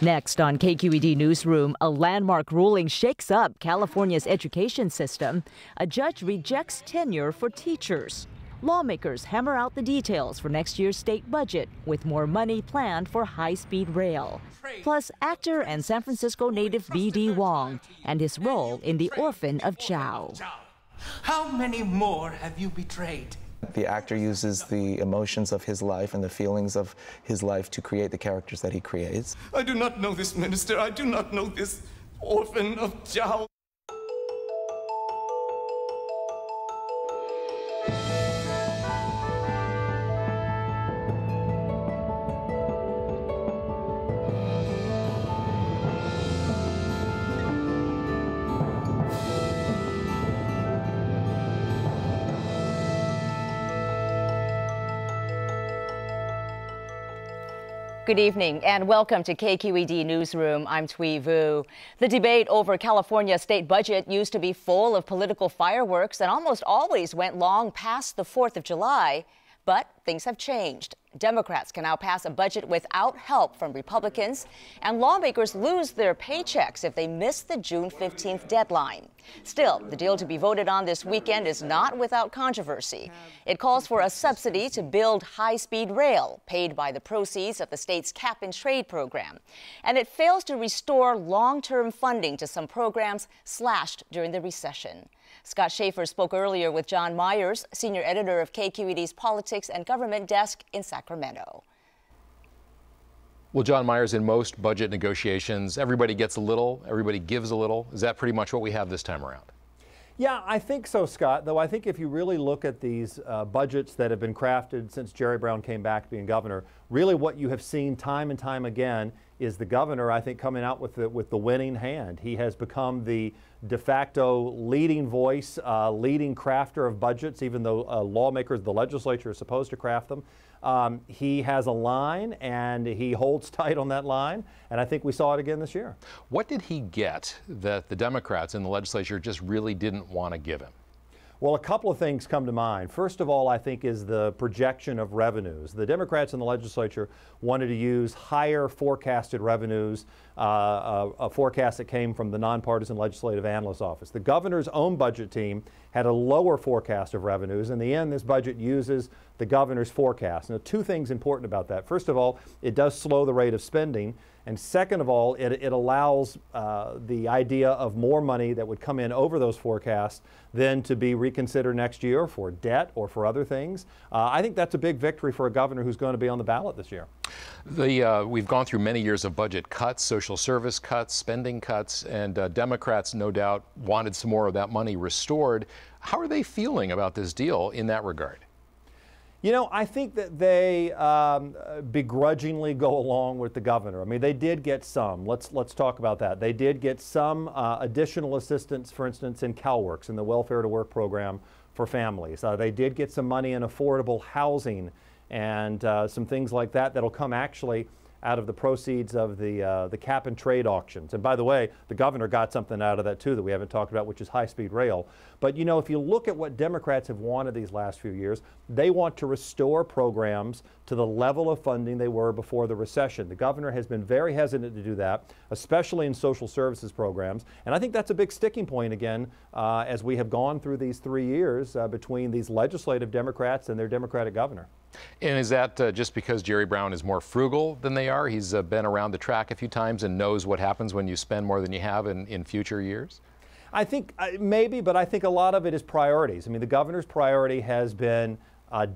Next on KQED Newsroom, a landmark ruling shakes up California's education system. A judge rejects tenure for teachers. Lawmakers hammer out the details for next year's state budget with more money planned for high-speed rail. Plus, actor and San Francisco native BD Wong and his role in The Orphan of Treu. How many more have you betrayed? The actor uses the emotions of his life and the feelings of his life to create the characters that he creates. I do not know this minister. I do not know this orphan of Treu. Good evening and welcome to KQED Newsroom. I'm Treu. The debate over California's state budget used to be full of political fireworks and almost always went long past the 4th of July. But things have changed. Democrats can now pass a budget without help from Republicans, and lawmakers lose their paychecks if they miss the June 15th deadline. Still, the deal to be voted on this weekend is not without controversy. It calls for a subsidy to build high-speed rail, paid by the proceeds of the state's cap-and-trade program. And it fails to restore long-term funding to some programs slashed during the recession. Scott Schaefer spoke earlier with John Myers, senior editor of KQED's Politics and Government Desk in Sacramento. Well, John Myers, in most budget negotiations, everybody gets a little, everybody gives a little. Is that pretty much what we have this time around? Yeah, I think so, Scott, though I think if you really look at these budgets that have been crafted since Jerry Brown came back being governor, really what you have seen time and time again is the governor, I think, coming out with the winning hand. He has become the de facto leading voice, leading crafter of budgets, even though lawmakers, the legislature, are supposed to craft them. He has a line, and he holds tight on that line, and I think we saw it again this year. What did he get that the Democrats in the legislature just really didn't want to give him? Well, a couple of things come to mind. First of all, I think, is the projection of revenues. The Democrats in the legislature wanted to use higher forecasted revenues, a forecast that came from the Nonpartisan Legislative Analyst Office. The governor's own budget team had a lower forecast of revenues. In the end, this budget uses the governor's forecast. Now, two things important about that. First of all, it does slow the rate of spending. And second of all, it allows the idea of more money that would come in over those forecasts then to be reconsidered next year for debt or for other things. I think that's a big victory for a governor who's going to be on the ballot this year. We've gone through many years of budget cuts, social service cuts, spending cuts, and Democrats no doubt wanted some more of that money restored. How are they feeling about this deal in that regard? You know, I think that they begrudgingly go along with the governor. I mean, they did get some. Let's talk about that. They did get some additional assistance, for instance, in CalWORKs, in the Welfare to Work program for families. They did get some money in affordable housing and some things like that that'll come actually out of the proceeds of the cap and trade auctions. And by the way, the governor got something out of that too that we haven't talked about, which is high-speed rail. But you know, if you look at what Democrats have wanted these last few years, they want to restore programs to the level of funding they were before the recession. The governor has been very hesitant to do that, especially in social services programs. And I think that's a big sticking point again as we have gone through these 3 years between these legislative Democrats and their Democratic governor. And is that just because Jerry Brown is more frugal than they are? He's been around the track a few times and knows what happens when you spend more than you have in future years? I think maybe, but I think a lot of it is priorities. I mean, the governor's priority has been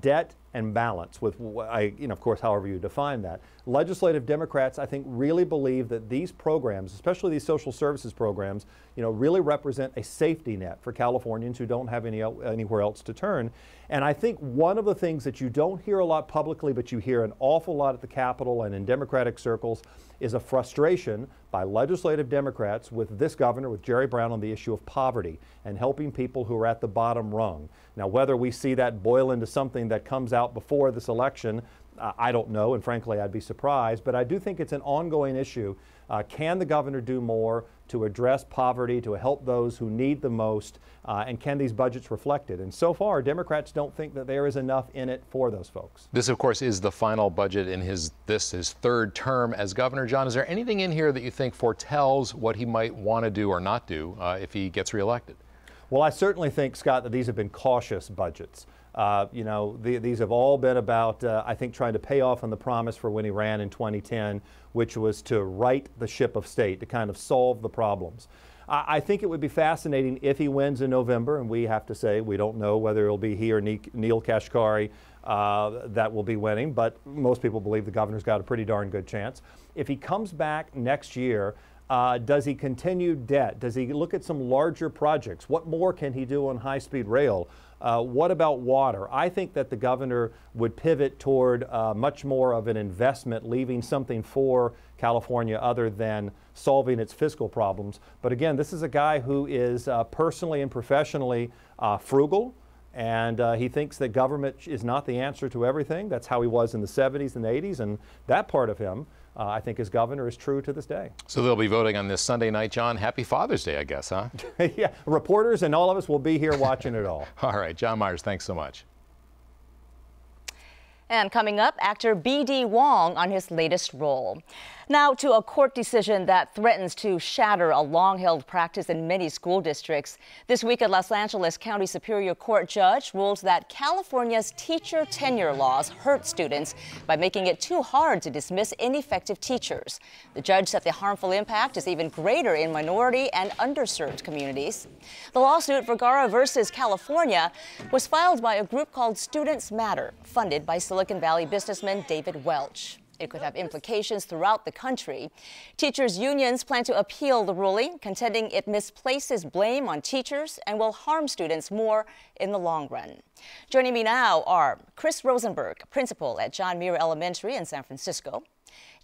debt and balance with, of course, however you define that. Legislative Democrats, I think, really believe that these programs, especially these social services programs, really represent a safety net for Californians who don't have anywhere else to turn. And I think one of the things that you don't hear a lot publicly, but you hear an awful lot at the Capitol and in Democratic circles, is a frustration by legislative Democrats with this governor, with Jerry Brown, on the issue of poverty and helping people who are at the bottom rung. Now, whether we see that boil into something that comes out before this election, I don't know, and frankly, I'd be surprised. But I do think it's an ongoing issue. Can the governor do more to address poverty, to help those who need the most, and can these budgets reflect it? And so far, Democrats don't think that there is enough in it for those folks. This, of course, is the final budget in his third term as governor. John, is there anything in here that you think foretells what he might want to do or not do if he gets reelected? Well, I certainly think, Scott, that these have been cautious budgets. You know, these have all been about, I think, trying to pay off on the promise for when he ran in 2010, which was to right the ship of state, to kind of solve the problems. I think it would be fascinating if he wins in November, and we have to say we don't know whether it'll be he or Neil Kashkari that will be winning, but most people believe the governor's got a pretty darn good chance. If he comes back next year, does he continue debt? Does he look at some larger projects? What more can he do on high-speed rail? What about water? I think that the governor would pivot toward much more of an investment, leaving something for California other than solving its fiscal problems. But again, this is a guy who is personally and professionally frugal, and he thinks that government is not the answer to everything. That's how he was in the 70s and the 80s, and that part of him, I think, as governor, is true to this day. So they'll be voting on this Sunday night, John. Happy Father's Day, I guess, huh? Yeah, reporters and all of us will be here watching it all. All right, John Myers, thanks so much. And coming up, actor BD Wong on his latest role. Now to a court decision that threatens to shatter a long-held practice in many school districts. This week, a Los Angeles County Superior Court judge ruled that California's teacher tenure laws hurt students by making it too hard to dismiss ineffective teachers. The judge said the harmful impact is even greater in minority and underserved communities. The lawsuit, Vergara versus California, was filed by a group called Students Matter, funded by Silicon Valley businessman David Welch. It could have implications throughout the country. Teachers' unions plan to appeal the ruling, contending it misplaces blame on teachers and will harm students more in the long run. Joining me now are Chris Rosenberg, principal at John Muir Elementary in San Francisco;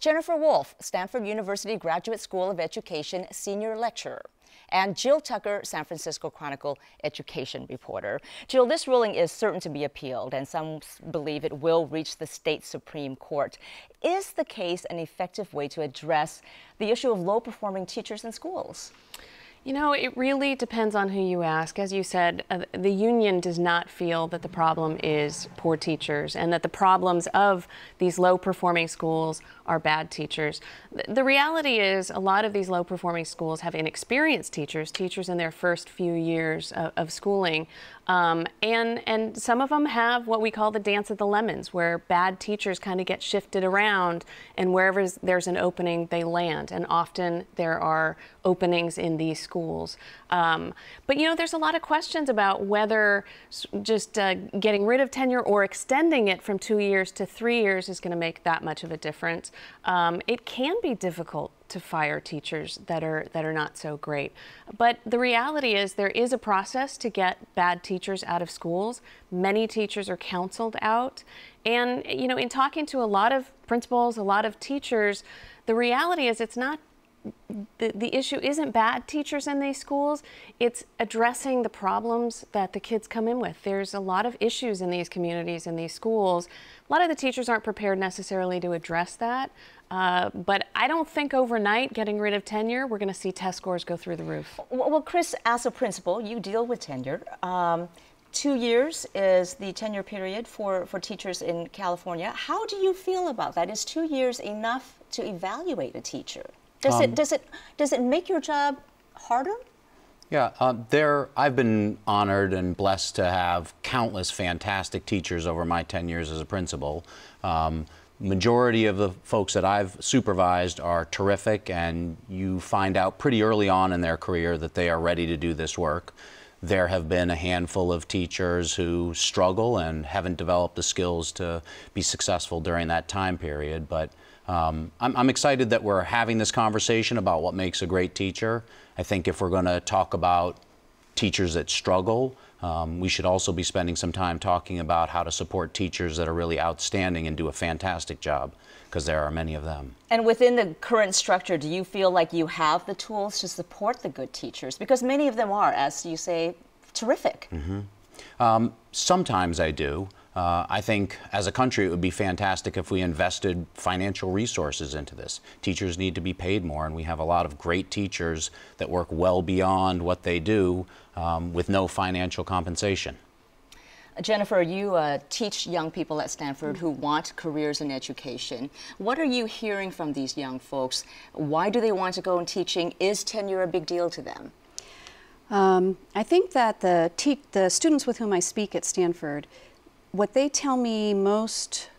Jennifer Wolf, Stanford University Graduate School of Education senior lecturer; and Jill Tucker, San Francisco Chronicle education reporter. Jill, this ruling is certain to be appealed, and some believe it will reach the state Supreme Court. Is the case an effective way to address the issue of low-performing teachers in schools? You know, it really depends on who you ask. As you said, the union does not feel that the problem is poor teachers and that the problems of these low-performing schools are bad teachers. The reality is a lot of these low-performing schools have inexperienced teachers in their first few years of schooling. And some of them have what we call the dance of the lemons, where bad teachers kind of get shifted around, and wherever there's an opening, they land. And often there are openings in these schools. But, you know, there's a lot of questions about whether just getting rid of tenure or extending it from 2 years to 3 years is going to make that much of a difference. It can be difficult to fire teachers that are not so great. But the reality is there is a process to get bad teachers out of schools. Many teachers are counseled out. And, you know, in talking to a lot of principals, a lot of teachers, the reality is it's not the issue isn't bad teachers in these schools, it's addressing the problems that the kids come in with. There's a lot of issues in these communities, in these schools. A lot of the teachers aren't prepared necessarily to address that. But I don't think overnight, getting rid of tenure, we're going to see test scores go through the roof. Well, Chris, as a principal, you deal with tenure. 2 years is the tenure period for teachers in California. How do you feel about that? Is 2 years enough to evaluate a teacher? Does it make your job harder? Yeah, I've been honored and blessed to have countless fantastic teachers over my 10 years as a principal. Majority of the folks that I've supervised are terrific, and you find out pretty early on in their career that they are ready to do this work. There have been a handful of teachers who struggle and haven't developed the skills to be successful during that time period, but I'm excited that we're having this conversation about what makes a great teacher. I think if we're going to talk about teachers that struggle, we should also be spending some time talking about how to support teachers that are really outstanding and do a fantastic job, because there are many of them. And within the current structure, do you feel like you have the tools to support the good teachers? Because many of them are, as you say, terrific. Mm-hmm. Sometimes I do. I think as a country it would be fantastic if we invested financial resources into this. Teachers need to be paid more, and we have a lot of great teachers that work well beyond what they do with no financial compensation. Jennifer, you teach young people at Stanford who want careers in education. What are you hearing from these young folks? Why do they want to go in teaching? Is tenure a big deal to them? I think that the students with whom I speak at Stanford, what they tell me most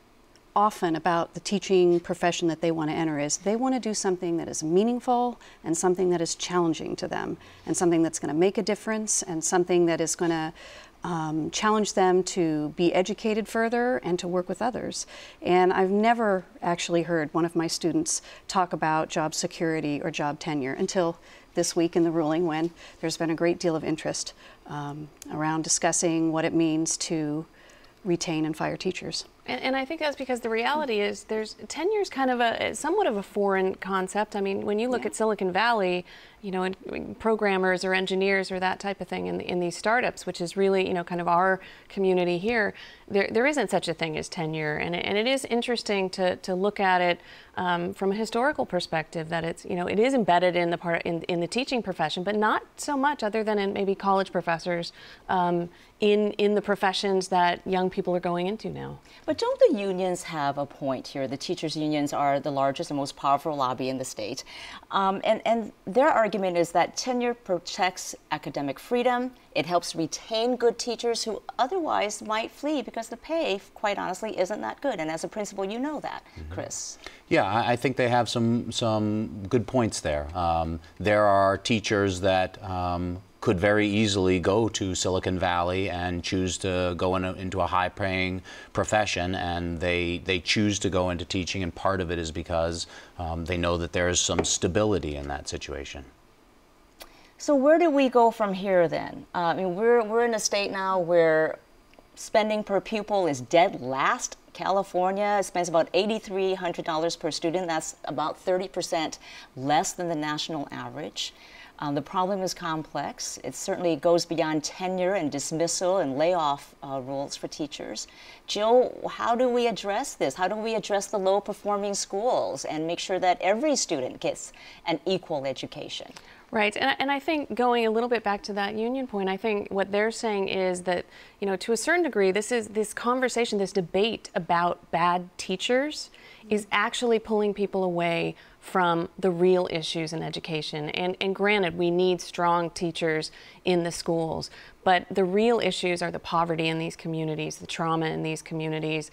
often about the teaching profession that they want to enter is they want to do something that is meaningful and something that is challenging to them, and something that's going to make a difference, and something that is going to challenge them to be educated further and to work with others. And I've never actually heard one of my students talk about job security or job tenure until this week in the ruling, when there's been a great deal of interest around discussing what it means to retain and fire teachers. And I think that's because the reality is tenure is kind of somewhat of a foreign concept. I mean, when you look at Silicon Valley, you know, and programmers or engineers or that type of thing in these startups, which is really, you know, kind of our community here, there isn't such a thing as tenure. And it is interesting to look at it from a historical perspective, that it's, you know, it is embedded in the teaching profession, but not so much other than in maybe college professors in the professions that young people are going into now. But don't the unions have a point here? The teachers' unions are the largest and most powerful lobby in the state. And their argument is that tenure protects academic freedom. It helps retain good teachers who otherwise might flee because the pay, quite honestly, isn't that good. And as a principal, you know that, Chris. Yeah, I think they have some good points there. There are teachers that could very easily go to Silicon Valley and choose to go into a high-paying profession, and they choose to go into teaching, and part of it is because they know that there is some stability in that situation. So where do we go from here then? I mean, we're in a state now where spending per pupil is dead last. California spends about $8,300 per student. That's about 30% less than the national average. The problem is complex. It certainly goes beyond tenure and dismissal and layoff rules for teachers. Jill, how do we address this? How do we address the low-performing schools and make sure that every student gets an equal education? Right, and I think going a little bit back to that union point, I think what they're saying is that, you know, to a certain degree, this conversation, this debate about bad teachers is actually pulling people away from the real issues in education. And granted, we need strong teachers in the schools, but the real issues are the poverty in these communities, the trauma in these communities,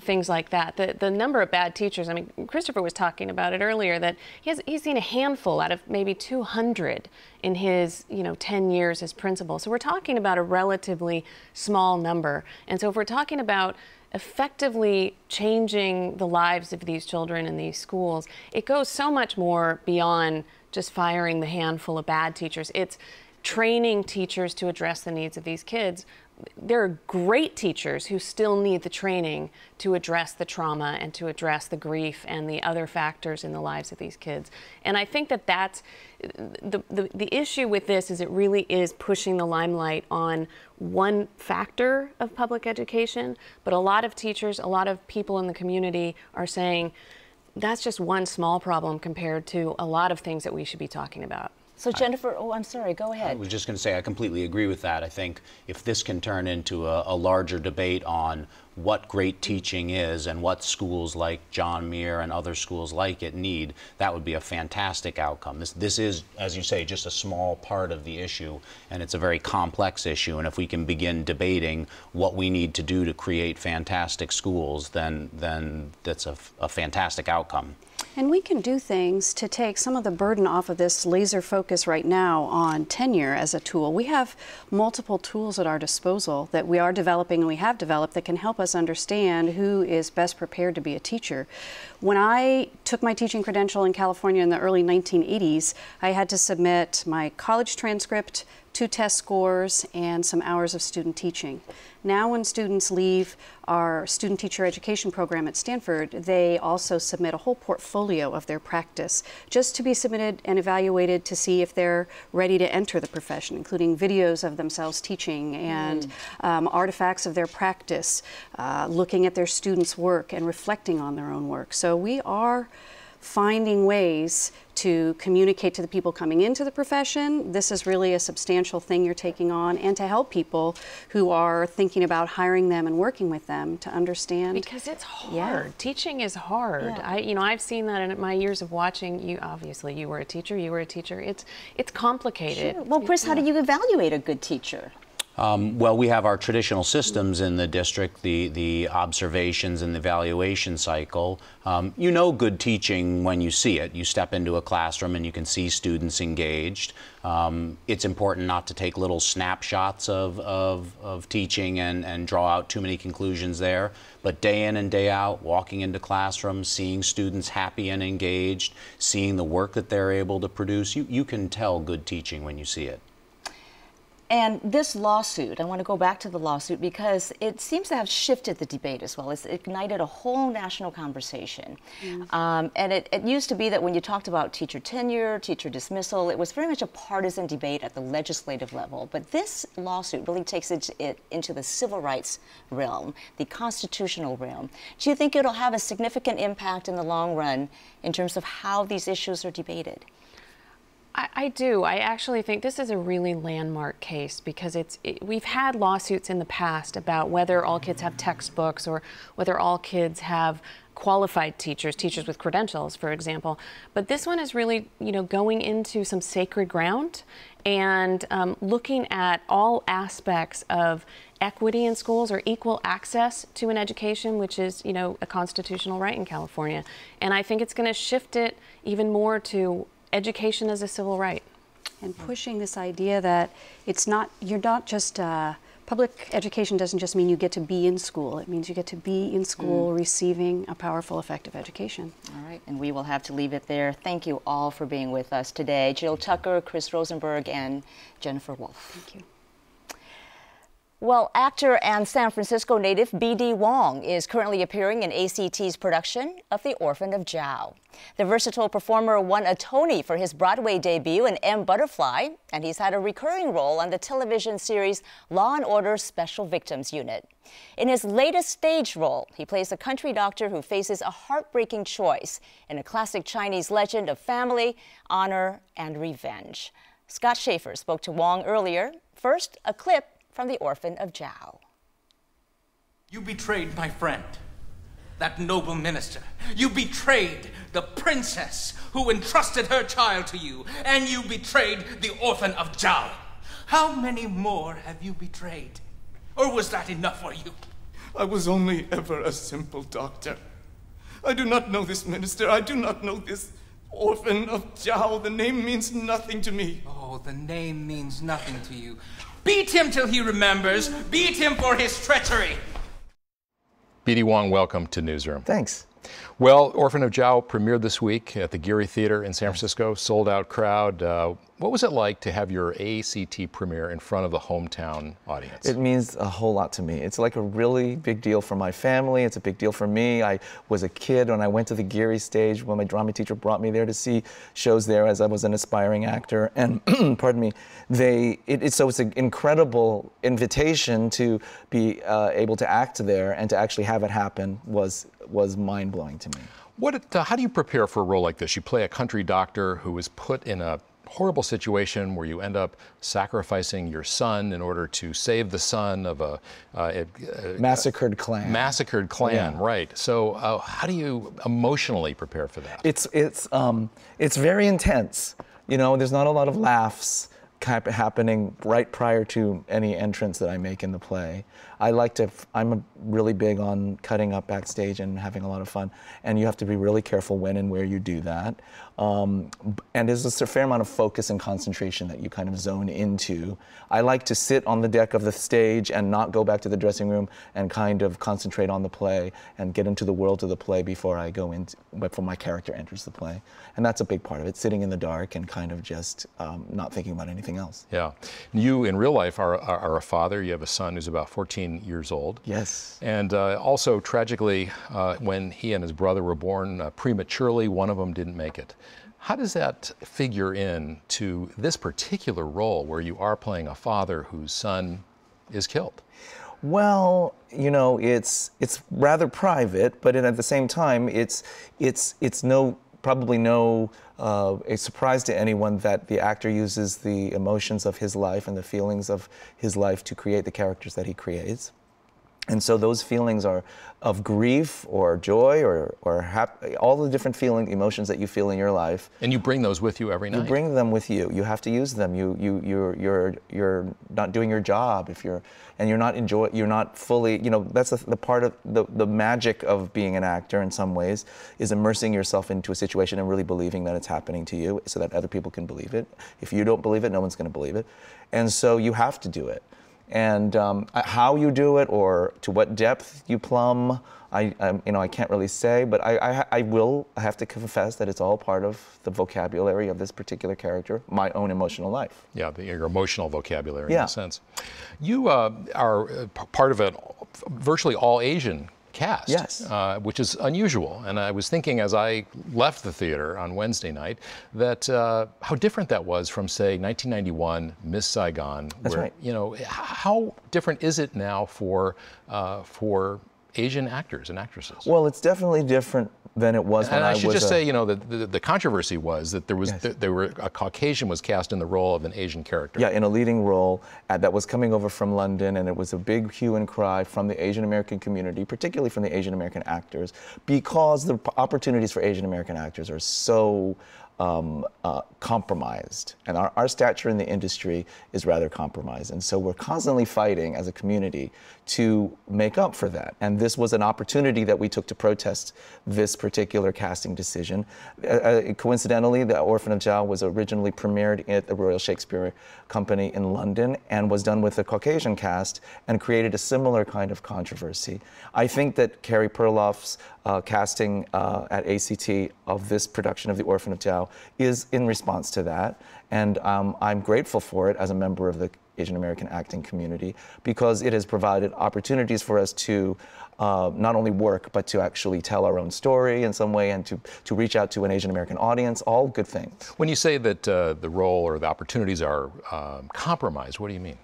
things like that. The number of bad teachers, I mean, Christopher was talking about it earlier, that he's seen a handful out of maybe 200 in his 10 years as principal. So we're talking about a relatively small number. And so if we're talking about effectively changing the lives of these children in these schools, it goes so much more beyond just firing the handful of bad teachers. It's training teachers to address the needs of these kids. There are great teachers who still need the training to address the trauma and to address the grief and the other factors in the lives of these kids. And I think that that's the issue with this, is it really is pushing the limelight on one factor of public education, but a lot of teachers, a lot of people in the community are saying that's just one small problem compared to a lot of things that we should be talking about. So Jennifer, I'm sorry, go ahead. I was just going to say I completely agree with that. I think if this can turn into a larger debate on what great teaching is and what schools like John Muir and other schools like it need, that would be a fantastic outcome. This is, as you say, just a small part of the issue, and it's a very complex issue. And if we can begin debating what we need to do to create fantastic schools, then that's a fantastic outcome. And we can do things to take some of the burden off of this laser focus right now on tenure as a tool. We have multiple tools at our disposal that we are developing and we have developed that can help us understand who is best prepared to be a teacher. When I took my teaching credential in California in the early 1980s, I had to submit my college transcript 2 test scores, and some hours of student teaching. Now when students leave our student teacher education program at Stanford, they also submit a whole portfolio of their practice, just to be submitted and evaluated to see if they're ready to enter the profession, including videos of themselves teaching and artifacts of their practice, looking at their students' work and reflecting on their own work. So we are finding ways to communicate to the people coming into the profession, this is really a substantial thing you're taking on, and to help people who are thinking about hiring them and working with them to understand. Because it's hard. Yeah. Teaching is hard. Yeah. I've seen that in my years of watching you. Obviously, you were a teacher. It's complicated. Sure. Well, Chris, how do you evaluate a good teacher? Well, we have our traditional systems in the district, the observations and the evaluation cycle. You know good teaching when you see it. You step into a classroom and you can see students engaged. It's important not to take little snapshots of teaching and draw out too many conclusions there. But day in and day out, walking into classrooms, seeing students happy and engaged, seeing the work that they're able to produce, you can tell good teaching when you see it. And this lawsuit, I want to go back to the lawsuit because it seems to have shifted the debate as well. It's ignited a whole national conversation. And it used to be that when you talked about teacher tenure, teacher dismissal, it was very much a partisan debate at the legislative level. But this lawsuit really takes it into the civil rights realm, the constitutional realm. Do you think it'll have a significant impact in the long run in terms of how these issues are debated? I do. I actually think this is a really landmark case because we've had lawsuits in the past about whether all kids have textbooks or whether all kids have qualified teachers with credentials, for example. But this one is really, going into some sacred ground and looking at all aspects of equity in schools or equal access to an education, which is, a constitutional right in California. And I think it's going to shift it even more to education as a civil right. And pushing this idea that you're not just, public education doesn't just mean you get to be in school. It means you get to be in school receiving a powerful, effective education. All right, and we will have to leave it there. Thank you all for being with us today. Jill Tucker, Chris Rosenberg, and Jennifer Wolf. Thank you. Well, actor and San Francisco native BD Wong is currently appearing in ACT's production of The Orphan of Zhao. The versatile performer won a Tony for his Broadway debut in M. Butterfly, and he's had a recurring role on the television series Law & Order Special Victims Unit. In his latest stage role, he plays a country doctor who faces a heartbreaking choice in a classic Chinese legend of family, honor, and revenge. Scott Schaefer spoke to Wong earlier. First, a clip from The Orphan of Zhao. You betrayed my friend, that noble minister. You betrayed the princess who entrusted her child to you, and you betrayed the orphan of Zhao. How many more have you betrayed? Or was that enough for you? I was only ever a simple doctor. I do not know this minister. I do not know this orphan of Zhao. The name means nothing to me. Oh, the name means nothing to you. Beat him till he remembers. Beat him for his treachery. BD Wong, welcome to Newsroom. Thanks. Well, Orphan of Zhao premiered this week at the Geary Theater in San Francisco, sold out crowd. What was it like to have your ACT premiere in front of the hometown audience? It means a whole lot to me. It's like a really big deal for my family. It's a big deal for me. I was a kid when I went to the Geary stage when my drama teacher brought me there to see shows there as I was an aspiring actor. And pardon me, so it's an incredible invitation to be able to act there, and to actually have it happen was mind-blowing to me. How do you prepare for a role like this? You play a country doctor who is put in a horrible situation where you end up sacrificing your son in order to save the son of a massacred clan. Massacred clan, yeah. Right. So how do you emotionally prepare for that? It's very intense. There's not a lot of laughs happening right prior to any entrance that I make in the play. I'm really big on cutting up backstage and having a lot of fun, and you have to be really careful when and where you do that. And there's a fair amount of focus and concentration that you kind of zone into. I like to sit on the deck of the stage and not go back to the dressing room and kind of concentrate on the play and get into the world of the play before my character enters the play. And that's a big part of it, sitting in the dark and kind of just not thinking about anything anything else. Yeah. You, in real life, are a father. You have a son who's about 14 years old. Yes. And also, tragically, when he and his brother were born prematurely, one of them didn't make it. How does that figure in to this particular role where you are playing a father whose son is killed? Well, you know, it's rather private, but at the same time, it's probably no a surprise to anyone that the actor uses the emotions of his life and the feelings of his life to create the characters that he creates. And so those feelings are of grief or joy or happy, all the different emotions that you feel in your life. And you bring those with you every night? You bring them with you. You have to use them. You're not doing your job if you're not fully, you know, that's the part of the magic of being an actor in some ways, is immersing yourself into a situation and really believing that it's happening to you so that other people can believe it. If you don't believe it, no one's going to believe it. And so you have to do it. And how you do it or to what depth you plumb, I can't really say, but I have to confess that it's all part of the vocabulary of this particular character, my own emotional life. Yeah, your emotional vocabulary in a sense. You are part of a virtually all Asian cast, yes. Which is unusual. And I was thinking as I left the theater on Wednesday night that how different that was from, say, 1991, Miss Saigon. That's right. You know, how different is it now for Asian actors and actresses? Well, it's definitely different than it was when I was. And I should just say, you know, the controversy was that there was a Caucasian was cast in the role of an Asian character. Yeah, in a leading role that was coming over from London, and it was a big hue and cry from the Asian American community, particularly from the Asian American actors, because the opportunities for Asian American actors are so compromised, and our stature in the industry is rather compromised, and so we're constantly fighting as a community to make up for that. And this was an opportunity that we took to protest this particular casting decision. Coincidentally, The Orphan of Zhao was originally premiered at the Royal Shakespeare Company in London and was done with a Caucasian cast and created a similar kind of controversy. I think that Carrie Perloff's casting at ACT of this production of The Orphan of Zhao is in response to that, and I'm grateful for it as a member of the Asian American acting community, because it has provided opportunities for us to not only work, but to actually tell our own story in some way and to reach out to an Asian American audience, all good things. When you say that the role or the opportunities are compromised, what do you mean?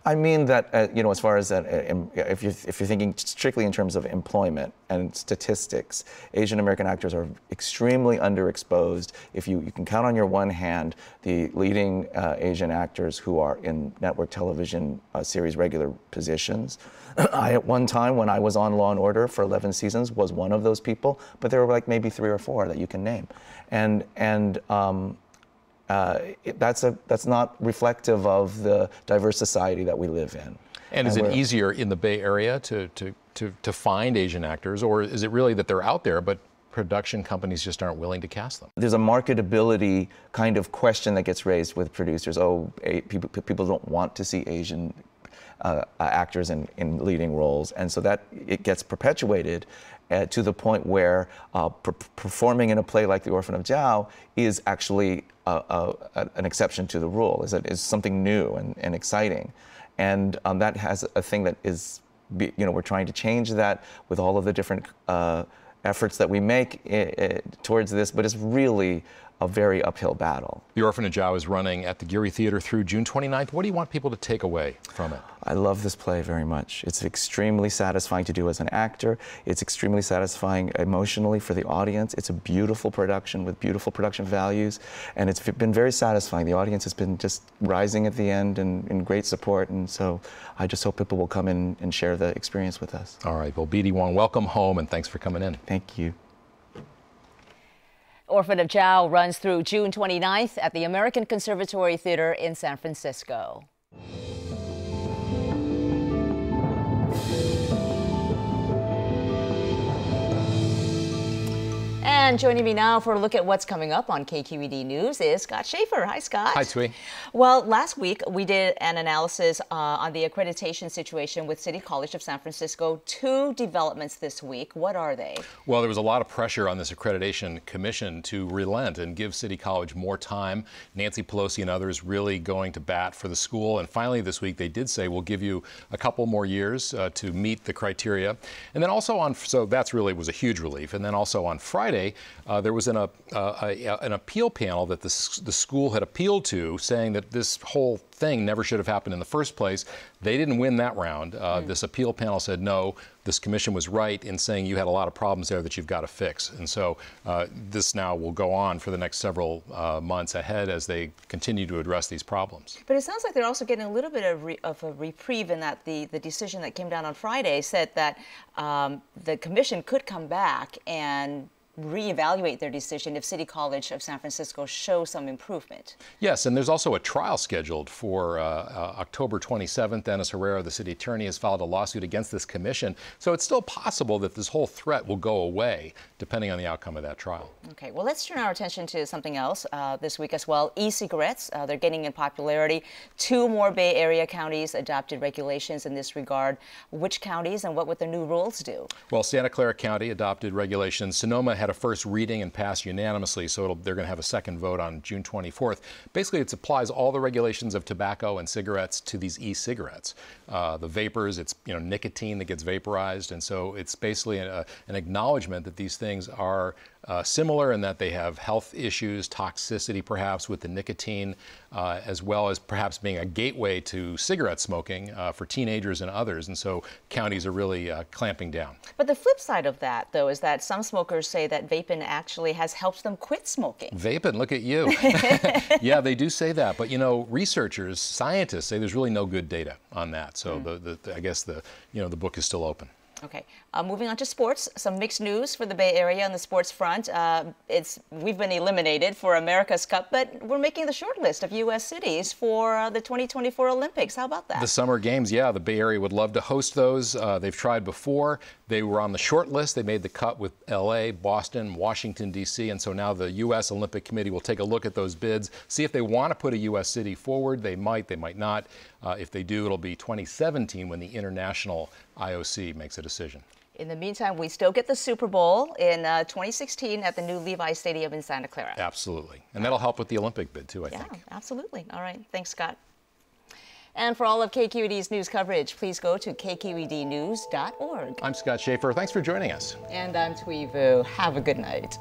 I mean that, you know, as far as that, if you're thinking strictly in terms of employment and statistics, Asian American actors are extremely underexposed. If you can count on your one hand the leading Asian actors who are in network television series regular positions. I, at one time, when I was on Law & Order for 11 seasons, was one of those people, but there were like maybe 3 or 4 that you can name. That's not reflective of the diverse society that we live in. And is it easier in the Bay Area to find Asian actors, or is it really that they're out there, but production companies just aren't willing to cast them? There's a marketability kind of question that gets raised with producers. Oh, people don't want to see Asian actors in leading roles, and so that it gets perpetuated to the point where performing in a play like The Orphan of Zhao is actually an exception to the rule, is something new and exciting, and that has a thing that is, you know, we're trying to change that with all of the different efforts that we make towards this, but it's really a very uphill battle. The Orphan of Zhao is running at the Geary Theater through June 29th. What do you want people to take away from it? I love this play very much. It's extremely satisfying to do as an actor. It's extremely satisfying emotionally for the audience. It's a beautiful production with beautiful production values, and it's been very satisfying. The audience has been just rising at the end and in great support, and so I just hope people will come in and share the experience with us. All right, well, BD Wong, welcome home, and thanks for coming in. Thank you. Orphan of Zhao runs through June 29th at the American Conservatory Theater in San Francisco. And joining me now for a look at what's coming up on KQED News is Scott Schaefer. Hi, Scott. Hi, Twee. Well, last week we did an analysis on the accreditation situation with City College of San Francisco. 2 developments this week. What are they? Well, there was a lot of pressure on this accreditation commission to relent and give City College more time. Nancy Pelosi and others really going to bat for the school. And finally this week they did say, we'll give you a couple more years to meet the criteria. And then also so that's really was a huge relief. And then also on Friday, there was an appeal panel that the school had appealed to, saying that this whole thing never should have happened in the first place. They didn't win that round. This appeal panel said, no, this commission was right in saying you had a lot of problems there that you've got to fix. And so this now will go on for the next several months ahead as they continue to address these problems. But it sounds like they're also getting a little bit of a reprieve in that the decision that came down on Friday said that the commission could come back and reevaluate their decision if City College of San Francisco shows some improvement. Yes, and there's also a trial scheduled for October 27th. Dennis Herrera, the city attorney, has filed a lawsuit against this commission. So it's still possible that this whole threat will go away, depending on the outcome of that trial. Okay, well, let's turn our attention to something else this week as well. E-cigarettes, they're gaining in popularity. 2 more Bay Area counties adopted regulations in this regard. Which counties and what would the new rules do? Well, Santa Clara County adopted regulations. Sonoma had a first reading and passed unanimously, so they're going to have a second vote on June 24th. Basically, it applies all the regulations of tobacco and cigarettes to these e-cigarettes. The vapors, it's nicotine that gets vaporized, and so it's basically an acknowledgement that these things are similar in that they have health issues, toxicity perhaps with the nicotine, as well as perhaps being a gateway to cigarette smoking for teenagers and others. And so counties are really clamping down. But the flip side of that, though, is that some smokers say that vaping actually has helped them quit smoking. Vaping, look at you. Yeah, they do say that. But, researchers, scientists say there's really no good data on that. So I guess the book is still open. Okay, moving on to sports. Some mixed news for the Bay Area on the sports front. We've been eliminated for America's Cup, but we're making the short list of U.S. cities for the 2024 Olympics. How about that? The Summer Games, yeah, the Bay Area would love to host those. They've tried before. They were on the short list. They made the cut with L.A., Boston, Washington, D.C., and so now the U.S. Olympic Committee will take a look at those bids, see if they want to put a U.S. city forward. They might not. If they do, it'll be 2017 when the international IOC makes a decision. In the meantime, we still get the Super Bowl in 2016 at the new Levi Stadium in Santa Clara. Absolutely. And that'll help with the Olympic bid, too, I think. Yeah, absolutely. All right. Thanks, Scott. And for all of KQED's news coverage, please go to kqednews.org. I'm Scott Schaefer. Thanks for joining us. And I'm Twee Vu. Have a good night.